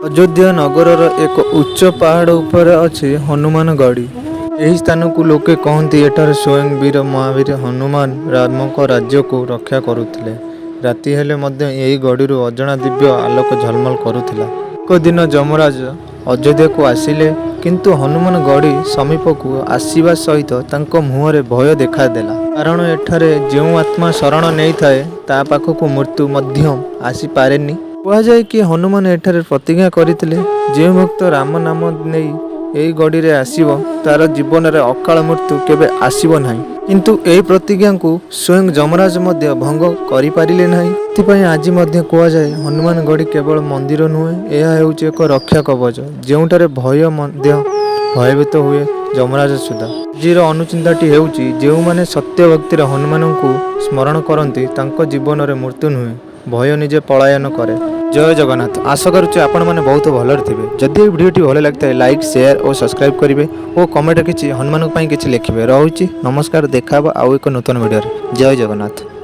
अयोध्या नगरर एक उच्च पहाड़ उपर अछि हनुमान गढ़ी। ଏହି ସ୍ଥାନକୁ ଲୋକେ କହନ୍ତି ଏଠାରେ ସ୍ୱୟଂ ବୀର ମହାବୀର ହନୁମାନ ରାମଙ୍କ ରାଜ୍ୟକୁ ରକ୍ଷା କରୁଥିଲେ। ରାତି ହେଲେ ମଧ୍ୟ ଏହି ଗଡ଼ିରୁ ଅଜଣା ଦିବ୍ୟ ଆଲୋକ ଝଲମଲ କରୁଥିଲା। ଏକ ଦିନ ଯମରାଜ ଅଯୋଧ୍ୟାକୁ ଆସିଲେ, କିନ୍ତୁ ହନୁମାନ ଗଡ଼ି ସମୀପକୁ ଆସିବା ସହିତ ତାଙ୍କ ମୁହଁରେ ଭୟ ଦେଖାଦେଲା। କାରଣ ଏଠାରେ ଯେଉଁ ଆତ୍ମା ଶରଣ ନେଇଥାଏ ତା ପାଖକୁ ମୃତ୍ୟୁ ମଧ୍ୟ ଆସିପାରେନି। କୁହାଯାଏ କି ହନୁମାନ ଏଠାରେ ପ୍ରତିଜ୍ଞା କରିଥିଲେ, ଯେଉଁ ଭକ୍ତ ରାମ ନାମ ନେଇ ଏହି ଗଡ଼ିରେ ଆସିବ ତାର ଜୀବନରେ ଅକାଳ ମୃତ୍ୟୁ କେବେ ଆସିବ ନାହିଁ। କିନ୍ତୁ ଏହି ପ୍ରତିଜ୍ଞାକୁ ସ୍ୱୟଂ ଯମରାଜ ମଧ୍ୟ ଭଙ୍ଗ କରିପାରିଲେ ନାହିଁ। ସେଥିପାଇଁ ଆଜି ମଧ୍ୟ କୁହାଯାଏ ହନୁମାନ ଗଡ଼ି କେବଳ ମନ୍ଦିର ନୁହେଁ, ଏହା ହେଉଛି ଏକ ରକ୍ଷା କବଚ, ଯେଉଁଠାରେ ଭୟ ମଧ୍ୟ ଭୟଭୀତ ହୁଏ ଯମରାଜ ସୁଦ୍ଧା। ଆଜିର ଅନୁଚିନ୍ତାଟି ହେଉଛି ଯେଉଁମାନେ ସତ୍ୟ ଭକ୍ତିରେ ହନୁମାନଙ୍କୁ ସ୍ମରଣ କରନ୍ତି ତାଙ୍କ ଜୀବନରେ ମୃତ୍ୟୁ ନୁହେଁ, ଭୟ ନିଜେ ପଳାୟନ କରେ। ଜୟ ଜଗନ୍ନାଥ। ଆଶା କରୁଛି ଆପଣମାନେ ବହୁତ ଭଲରେ ଥିବେ। ଯଦି ଏହି ଭିଡ଼ିଓଟି ଭଲ ଲାଗିଥାଏ ଲାଇକ୍, ସେୟାର ଓ ସବସ୍କ୍ରାଇବ୍ କରିବେ ଓ କମେଣ୍ଟରେ କିଛି ହନୁମାନଙ୍କ ପାଇଁ କିଛି ଲେଖିବେ। ରହୁଛି ନମସ୍କାର। ଦେଖା ହେବ ଆଉ ଏକ ନୂତନ ଭିଡ଼ିଓରେ। ଜୟ ଜଗନ୍ନାଥ।